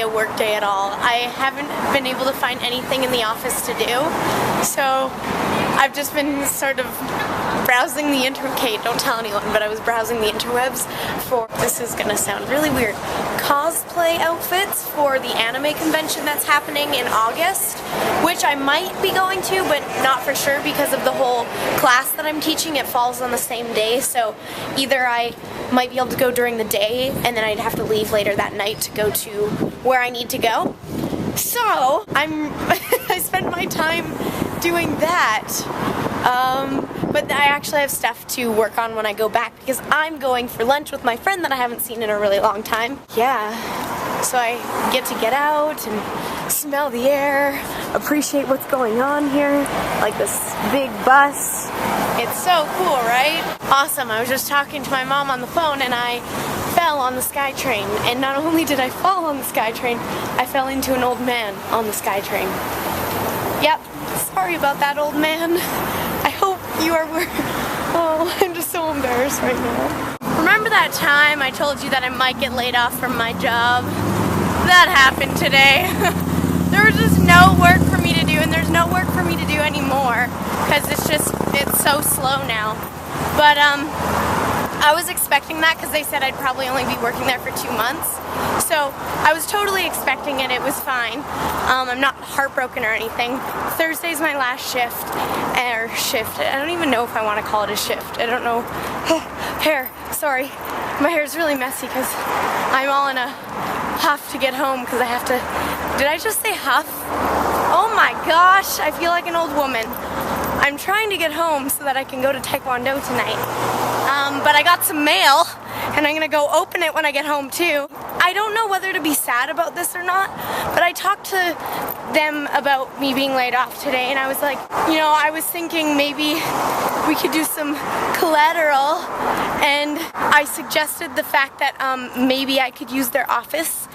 a work day at all. I haven't been able to find anything in the office to do, so I've just been sort of browsing the okay, don't tell anyone, but I was browsing the interwebs for, this is gonna sound really weird, cosplay outfits for the anime convention that's happening in August, which I might be going to, but not for sure because of the whole class that I'm teaching. It falls on the same day, so either I might be able to go during the day and then I'd have to leave later that night to go to where I need to go. So I spent my time doing that, but I actually have stuff to work on when I go back because I'm going for lunch with my friend that I haven't seen in a really long time. Yeah, so I get out and smell the air, appreciate what's going on here, like this big bus. It's so cool, right? Awesome. I was just talking to my mom on the phone and I fell on the SkyTrain, and not only did I fall on the SkyTrain, I fell into an old man on the SkyTrain. Yep, sorry about that, old man. I hope you are oh, I'm just so embarrassed right now. Remember that time I told you that I might get laid off from my job? That happened today. There was just no work for me to do, and there's no work for me to do anymore because it's so slow now. But I was expecting that because they said I'd probably only be working there for 2 months. So I was totally expecting it. It was fine. I'm not heartbroken or anything. Thursday's my last shift. I don't even know if I want to call it a shift. I don't know. Hair. Sorry. My hair's really messy because I'm all in a huff to get home because I have to... Did I just say huff? Oh my gosh. I feel like an old woman. I'm trying to get home so that I can go to Taekwondo tonight. But I got some mail, and I'm gonna go open it when I get home too. I don't know whether to be sad about this or not, but I talked to them about me being laid off today, and I was like, you know, I was thinking maybe we could do some collateral, and I suggested the fact that maybe I could use their office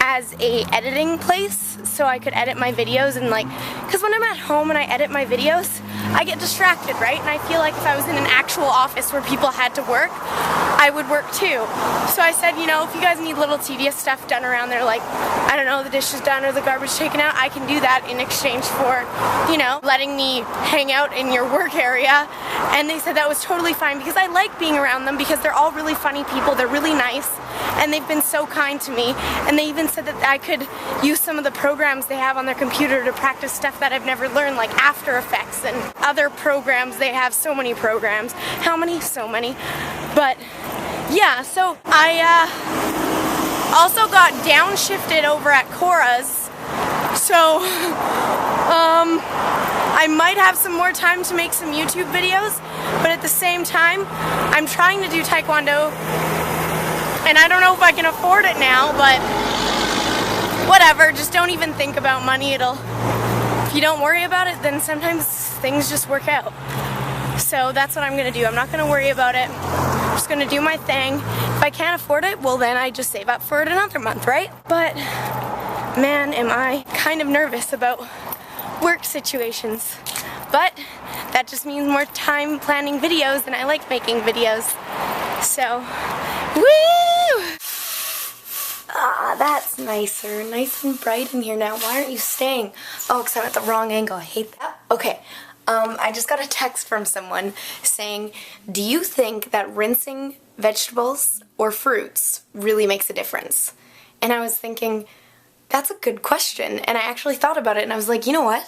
as a editing place so I could edit my videos, and like, because when I'm at home and I edit my videos, I get distracted, right? And I feel like if I was in an actual office where people had to work, I would work too. So I said, you know, if you guys need little tedious stuff done around there, like, I don't know, the dishes done or the garbage taken out, I can do that in exchange for, you know, letting me hang out in your work area. And they said that was totally fine because I like being around them because they're all really funny people, they're really nice, and they've been so kind to me. And they even said that I could use some of the programs they have on their computer to practice stuff that I've never learned, like After Effects and other programs. They have so many programs. How many? So many. But yeah, so I also got downshifted over at Cora's, so I might have some more time to make some YouTube videos, but at the same time I'm trying to do Taekwondo, and I don't know if I can afford it now, but whatever, just don't even think about money. If you don't worry about it, then sometimes things just work out. So that's what I'm gonna do. I'm not gonna worry about it. I'm just gonna do my thing. If I can't afford it, well then I just save up for it another month, right? But man, am I kind of nervous about work situations. But that just means more time planning videos, and I like making videos. So, woo! Ah, that's nicer. Nice and bright in here now. Why aren't you staying? Oh, because I'm at the wrong angle. I hate that. Okay. I just got a text from someone saying, do you think that rinsing vegetables or fruits really makes a difference? And I was thinking, that's a good question. And I actually thought about it, and I was like, you know what?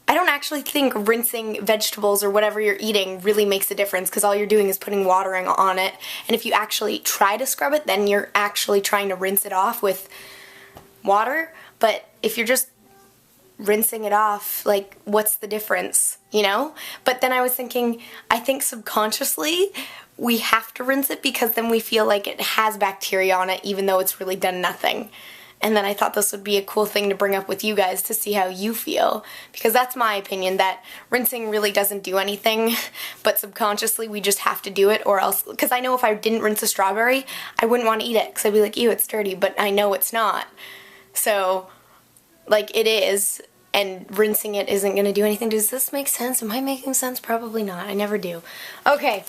I don't actually think rinsing vegetables or whatever you're eating really makes a difference, because all you're doing is putting watering on it. And if you actually try to scrub it, then you're actually trying to rinse it off with water. But if you're just rinsing it off, like, what's the difference, you know? But then I was thinking, I think subconsciously we have to rinse it because then we feel like it has bacteria on it even though it's really done nothing. And then I thought this would be a cool thing to bring up with you guys to see how you feel, because that's my opinion, that rinsing really doesn't do anything, but subconsciously we just have to do it, or else, because I know if I didn't rinse a strawberry, I wouldn't want to eat it, because I'd be like, ew, it's dirty, but I know it's not. So, like, it is, and rinsing it isn't going to do anything. Does this make sense? Am I making sense? Probably not. I never do. Okay,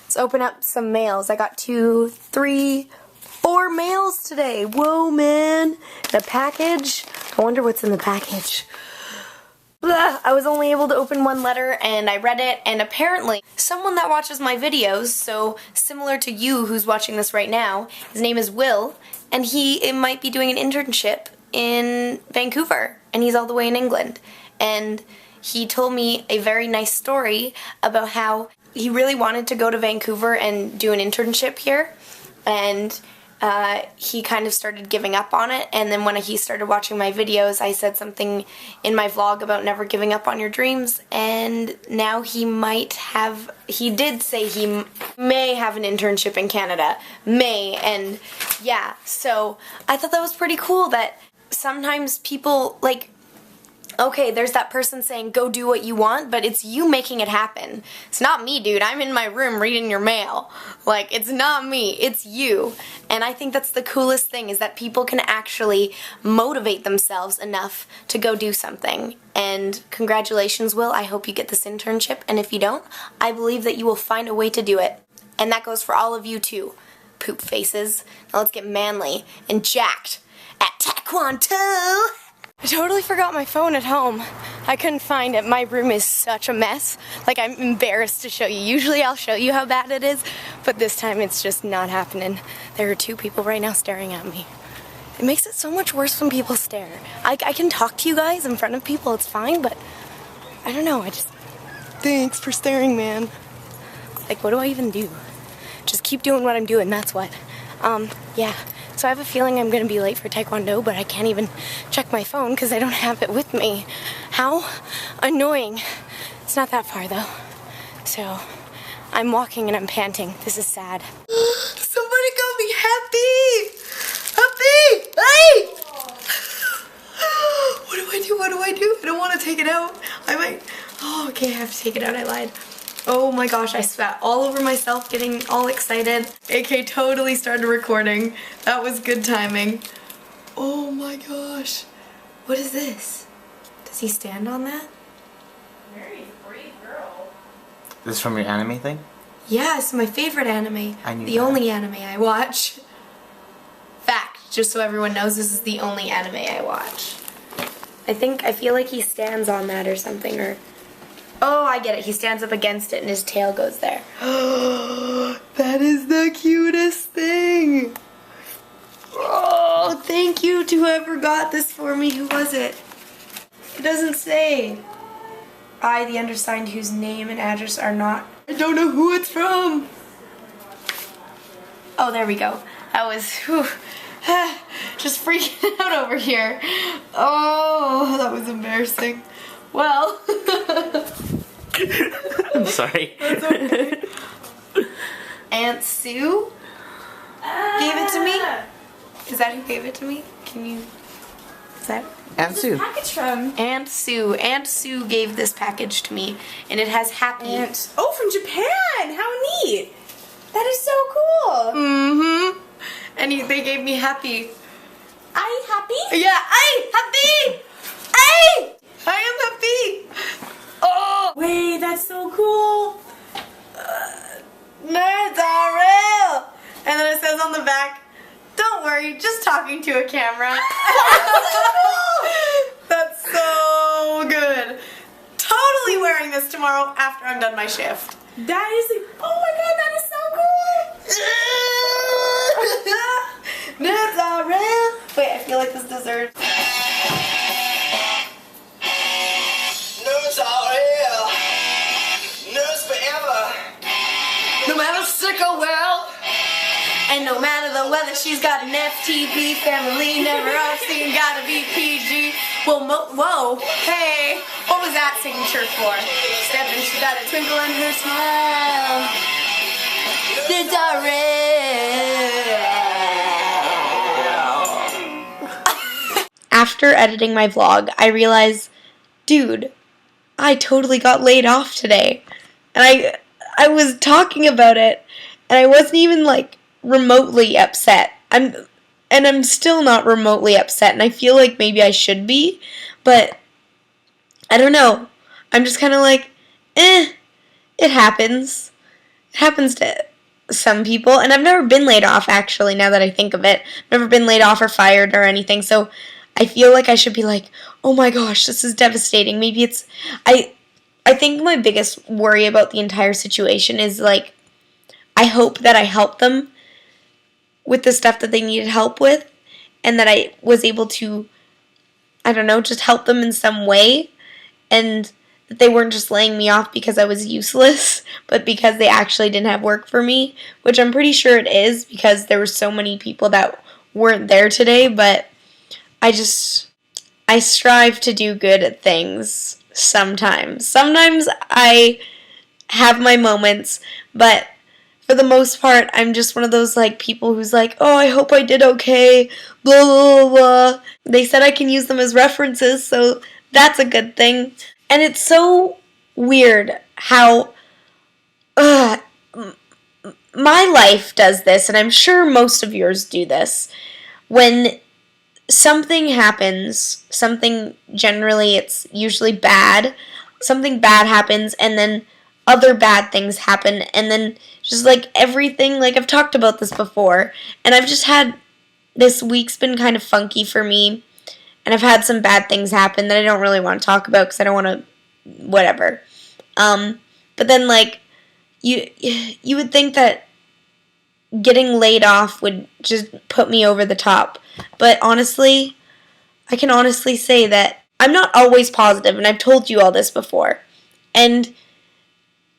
let's open up some mails. I got 2, 3, 4 mails today. Whoa, man. And a package. I wonder what's in the package. Blah. I was only able to open 1 letter and I read it, and apparently someone that watches my videos, so similar to you who's watching this right now, his name is Will, and he might be doing an internship in Vancouver, and he's all the way in England. And he told me a very nice story about how he really wanted to go to Vancouver and do an internship here, and he kind of started giving up on it. And then when he started watching my videos, I said something in my vlog about never giving up on your dreams, and now he did say he may have an internship in Canada. And yeah, so I thought that was pretty cool that sometimes people, like, okay, there's that person saying go do what you want, but it's you making it happen. It's not me, dude. I'm in my room reading your mail. Like, it's not me, it's you. And I think that's the coolest thing, is that people can actually motivate themselves enough to go do something. And congratulations, Will. I hope you get this internship, and if you don't, I believe that you will find a way to do it. And that goes for all of you too, poop faces. Now let's get manly and jacked at Taekwondo. I totally forgot my phone at home. I couldn't find it. My room is such a mess. Like, I'm embarrassed to show you. Usually I'll show you how bad it is, but this time it's just not happening. There are 2 people right now staring at me. It makes it so much worse when people stare. I can talk to you guys in front of people, it's fine, but I don't know, thanks for staring, man. Like, what do I even do? Just keep doing what I'm doing, that's what. Yeah. So I have a feeling I'm going to be late for Taekwondo, but I can't even check my phone because I don't have it with me. How annoying. It's not that far, though. So I'm walking and I'm panting. This is sad. Somebody got me happy! Happy! Hey! What do I do? What do I do? I don't want to take it out. I might... Oh, okay, I have to take it out. I lied. Oh my gosh, I spat all over myself getting all excited. AK totally started recording. That was good timing. Oh my gosh. What is this? Does he stand on that? Very brave girl. This is from your anime thing? Yeah, it's my favorite anime. I knew the that. only anime I watch. Fact, just so everyone knows, this is the only anime I watch. I feel like he stands on that or something, or... Oh, I get it. He stands up against it and his tail goes there. That is the cutest thing. Oh, thank you to whoever got this for me. Who was it? It doesn't say. I, the undersigned, whose name and address are not... I don't know who it's from. Oh, there we go. That was... Whew, just freaking out over here. Oh, that was embarrassing. Well... I'm sorry. That's okay. Aunt Sue gave it to me. Is that who gave it to me? Can you... Is that... Aunt Sue. Package from Aunt Sue. Aunt Sue gave this package to me, and it has happy... Oh, from Japan! How neat! That is so cool! Mm-hmm. And they gave me happy. I happy? Yeah, I happy! I am happy! Oh! Wait, that's so cool! NerdzRL! And then it says on the back, don't worry, just talking to a camera. That's so good. Totally wearing this tomorrow after I'm done my shift. That is like, oh my god, that is so cool! NerdzRL! Wait, I feel like this deserves... NerdzRL. Nerds forever. No matter sick or well, and no matter the weather, she's got an FTP family, never off scene, gotta be PG. Well, whoa, hey, what was that signature for? Steppin', she got a twinkle in her smile. NerdzRL. After editing my vlog, I realized, dude, I totally got laid off today. And I was talking about it, and I wasn't even, like, remotely upset. I'm still not remotely upset, and I feel like maybe I should be, but I don't know. I'm just kind of like, it happens. It happens to some people, and I've never been laid off actually, now that I think of it. I've never been laid off or fired or anything, so I feel like I should be like, oh my gosh, this is devastating. Maybe it's, I think my biggest worry about the entire situation is like, I hope that I help them with the stuff that they needed help with, and that I was able to, I don't know, just help them in some way, and that they weren't just laying me off because I was useless, but because they actually didn't have work for me, which I'm pretty sure it is because there were so many people that weren't there today, but I strive to do good at things sometimes. Sometimes I have my moments, but for the most part, I'm just one of those like people who's like, oh, I hope I did okay, blah, blah, blah, blah. They said I can use them as references, so that's a good thing. And it's so weird how my life does this, and I'm sure most of yours do this. When something happens, something generally, it's usually bad, something bad happens, and then other bad things happen, and then just like everything, like I've talked about this before, and I've just had, this week's been kind of funky for me, and I've had some bad things happen that I don't really want to talk about because I don't want to, whatever. But then like, you would think that getting laid off would just put me over the top. But honestly, I can honestly say that I'm not always positive, and I've told you all this before. And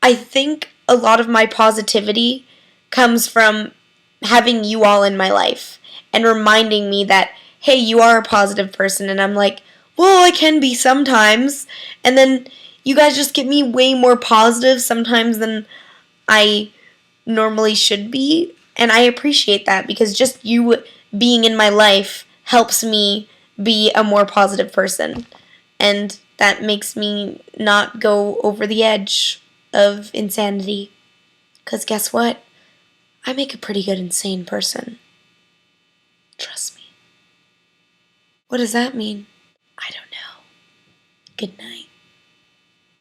I think a lot of my positivity comes from having you all in my life and reminding me that, hey, you are a positive person. And I'm like, well, I can be sometimes. And then you guys just get me way more positive sometimes than I normally should be. And I appreciate that because just you being in my life helps me be a more positive person. And that makes me not go over the edge of insanity. Because guess what? I make a pretty good insane person. Trust me. What does that mean? I don't know. Good night.